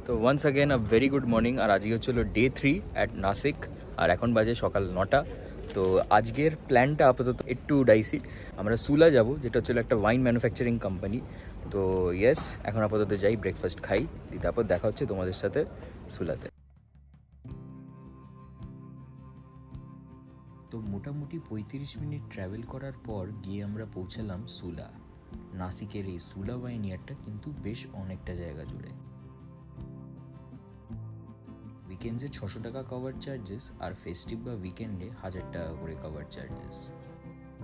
তো once again a very good morning. আর আজকে হচ্ছিল ডে 3 অ্যাট নাসিক, আর এখন বাজে সকাল 9টা। তো আজকের প্ল্যানটা আপাতত একটু ডাইসি। আমরা সুলা যাব, যেটা হচ্ছিল একটা ওয়াইন ম্যানুফ্যাকচারিং কোম্পানি। তো ইয়েস, এখন আপাতত যাই, ব্রেকফাস্ট খাই, তারপর দেখা হচ্ছে তোমাদের সাথে সুলাতে। তো মোটামুটি 35 মিনিট ট্রাভেল করার পর গিয়ে আমরা পৌঁছালাম সুলা। নাসিকের এই সুলা ওয়াইনিয়ারটা কিন্তু বেশ অনেকটা জায়গা জুড়ে। উইকেন্ডসে 600 টাকা কভার চার্জেস, আর ফেস্টিভ বা উইকেন্ডে 1000 টাকা করে কভার চার্জেস।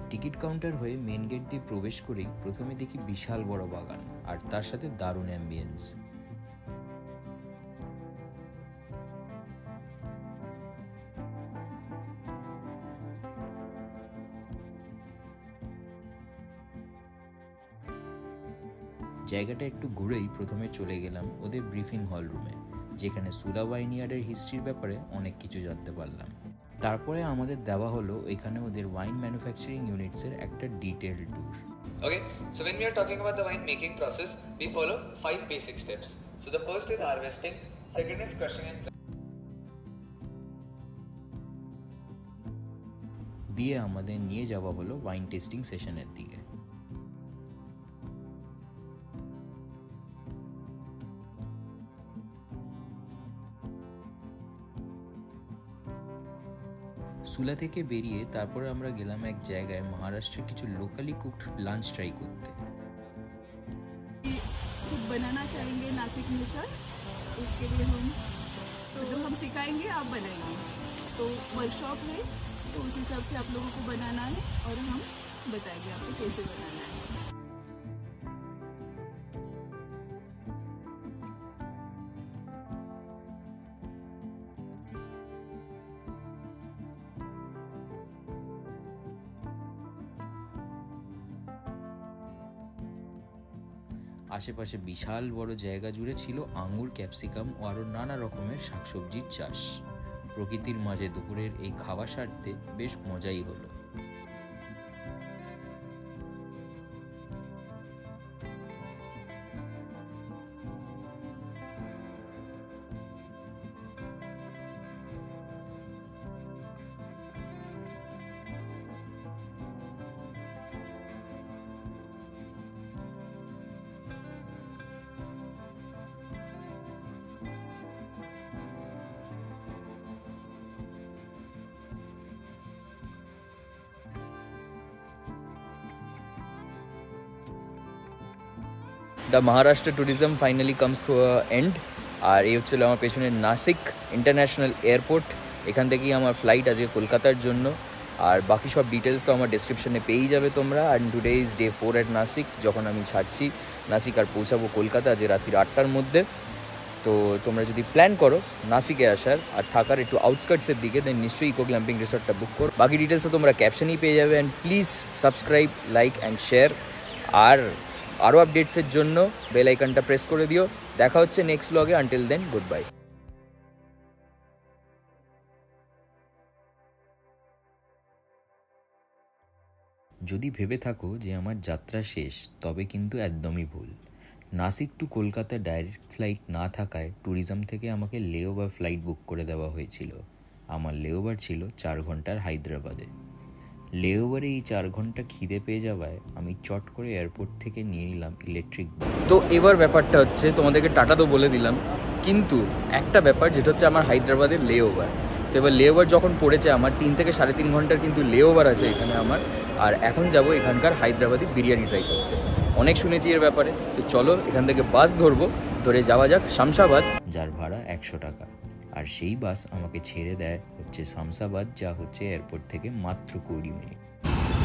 টিকিট কাউন্টার হয়ে মেন গেট দিয়ে প্রবেশ করেই প্রথমে দেখি বিশাল বড় বাগান, আর তার সাথে দারুণ অ্যাম্বিয়েন্স। জায়গাটা একটু ঘুরেই প্রথমে চলে গেলাম ওদের ব্রিফিং হল রুমে, যেখানে সুলা ওয়াইনিয়ার্ডের হিস্ট্রির ব্যাপারে অনেক কিছু জানতে পারলাম। তারপরে আমাদের দেওয়া হলো এখানে ওদের ওয়াইন ম্যানুফ্যাকচারিং ইউনিটসের একটা detail tour. Okay, so when we are talking about the wine making process, we follow 5 basic steps. So the first is harvesting, second is crushing and দিয়ে আমাদের নিয়ে যাওয়া হলো ওয়াইন টেস্টিং সেশনের দিকে। সুলা থেকে বেরিয়ে তারপরে আমরা গেলাম এক জায়গায় মহারাষ্ট্রের কিছু লোকালি কুকড লাঞ্চ ট্রাই করতে। खुद बनाना चाहेंगे नासिक में सर, उसके लिए हम सिखाएंगे, आप बनाएंगे। तो वर्कशॉप है, तो उस हिसाब से आप लोगों को बनाना है और हम बताएंगे आपको कैसे बनाना है। আশেপাশে বিশাল বড় জায়গা জুড়ে ছিল আঙুর, ক্যাপসিকাম ও আরও নানা রকমের শাকসবজির চাষ। প্রকৃতির মাঝে দুপুরের এই খাওয়া সারতে বেশ মজাই হলো। The Maharashtra tourism finally comes to a end. আর এই হচ্ছিল আমার পেছনে নাসিক ইন্টারন্যাশনাল এয়ারপোর্ট। এখান থেকেই আমার ফ্লাইট আজকে কলকাতার জন্য। আর বাকি সব ডিটেলস তো আমার ডেসক্রিপশনে পেয়েই যাবে তোমরা। And today is day 4 at Nashik, যখন আমি ছাড়ছি নাসিক আর পৌঁছাবো কলকাতা আজ রাত্রি 8টার মধ্যে। তো তোমরা যদি প্ল্যান করো নাসিকে আসার আর থাকার একটু আউটস্কার্টসের দিকে, দেন নিশ্চয়ই ইকো ক্যাম্পিং রিসর্টটা বুক করো। বাকি ডিটেলসও তোমরা ক্যাপশনেই পেয়ে যাবে। And please subscribe, like and share. আর আরও আপডেটসের জন্য বেল আইকনটা প্রেস করে দিও। দেখা হচ্ছে নেক্সট ব্লগে। Until then, good bye. যদি ভেবে থাকো যে আমার যাত্রা শেষ, তবে কিন্তু একদমই ভুল। Nashik to Kolkata direct flight না থাকায় ট্যুরিজম থেকে আমাকে লেওভার ফ্লাইট বুক করে দেওয়া হয়েছিল। আমার লেওভার ছিল 4 ঘন্টার হায়দ্রাবাদে। লেওভারে এই 4 ঘন্টা খিদে পেয়ে যাওয়ায় আমি চট করে এয়ারপোর্ট থেকে নিয়ে নিলাম ইলেকট্রিক বাস। তো এবার ব্যাপারটা হচ্ছে, তোমাদেরকে টাটা তো বলে দিলাম, কিন্তু একটা ব্যাপার যেটা হচ্ছে আমার হায়দ্রাবাদের লেওভার। তো এবার লেওভার যখন পড়েছে আমার 3 থেকে 3.5 ঘন্টার কিন্তু লেওভার আছে এখানে আমার। আর এখন যাব এখানকার হায়দ্রাবাদি বিরিয়ানি ট্রাই করতে। অনেক শুনেছি এর ব্যাপারে। তো চলো এখান থেকে বাস ধরবো, ধরে যাওয়া যাক শামসাবাদ, যার ভাড়া 100 টাকা। আর সেই বাস আমাকে ছেড়ে দেয় হচ্ছে শামসাবাদ, যা হচ্ছে এয়ারপোর্ট থেকে মাত্র 20 মিনিট।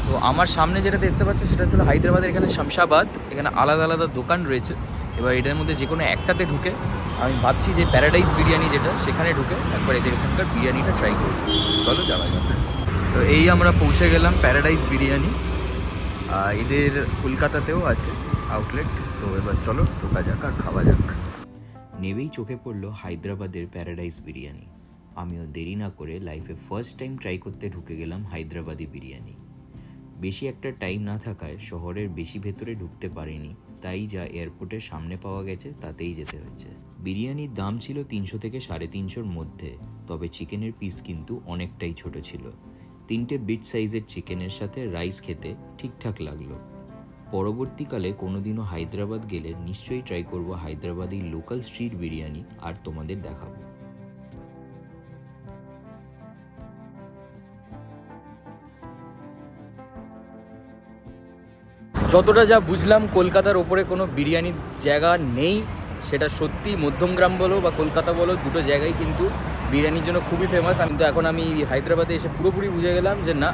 তো আমার সামনে যেটা দেখতে পাচ্ছ সেটা হচ্ছে হায়দ্রাবাদের এখানে শামসাবাদ। এখানে আলাদা আলাদা দোকান রয়েছে। এবার এটার মধ্যে যে কোনো একটাতে ঢুকে আমি ভাবছি যে প্যারাডাইস বিরিয়ানি যেটা, সেখানে ঢুকে একবার এদের এখানকার বিরিয়ানিটা ট্রাই করি। চলো যাওয়া যাক। তো এই আমরা পৌঁছে গেলাম প্যারাডাইস বিরিয়ানি। এদের কলকাতাতেও আছে আউটলেট। তো এবার চলো ঢোকা যাক আর খাওয়া যাক। নেবেই চোখে পড়লো হায়দ্রাবাদের প্যারাডাইস বিরিয়ানি। আমিও দেরি না করে লাইফে ফার্স্ট টাইম ট্রাই করতে ঢুকে গেলাম হায়দ্রাবাদি বিরিয়ানি। বেশি একটা টাইম না থাকায় শহরের বেশি ভেতরে ঢুকতে পারিনি, তাই যা এয়ারপোর্টের সামনে পাওয়া গেছে তাতেই যেতে হয়েছে। বিরিয়ানির দাম ছিল 300 থেকে 350-র মধ্যে, তবে চিকেনের পিস কিন্তু অনেকটাই ছোট ছিল। 3টে বিট সাইজের চিকেনের সাথে রাইস খেতে ঠিকঠাক লাগলো। পরবর্তীকালে কোনোদিনও হায়দ্রাবাদ গেলে নিশ্চয়ই ট্রাই করব হায়দ্রাবাদি লোকাল স্ট্রিট বিরিয়ানি, আর তোমাদের দেখাবো। যতটা যা বুঝলাম কলকাতার ওপরে কোনো বিরিয়ানির জায়গা নেই, সেটা সত্যি। মধ্যমগ্রাম বলো বা কলকাতা বলো, দুটো জায়গায় কিন্তু বিরিয়ানির জন্য খুবই ফেমাস। কিন্তু এখন আমি হায়দ্রাবাদে এসে পুরোপুরি বুঝে গেলাম যে না,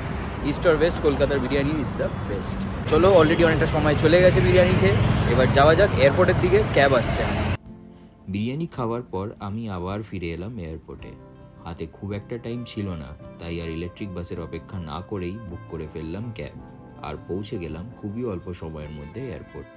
ইস্ট আর ওয়েস্ট কলকাতার বিরিয়ানি ইজ দ্য বেস্ট। চলো, অলরেডি অনেকটা সময় চলে গেছে বিরিয়ানি খেয়ে, এবার যাওয়া যাক এয়ারপোর্টের দিকে, ক্যাব আসছে। বিরিয়ানি খাওয়ার পর আমি আবার ফিরে এলাম এয়ারপোর্টে। হাতে খুব একটা টাইম ছিল না, তাই আর ইলেকট্রিক বাসের অপেক্ষা না করেই বুক করে ফেললাম ক্যাব, আর পৌঁছে গেলাম খুবই অল্প সময়ের মধ্যে এয়ারপোর্ট।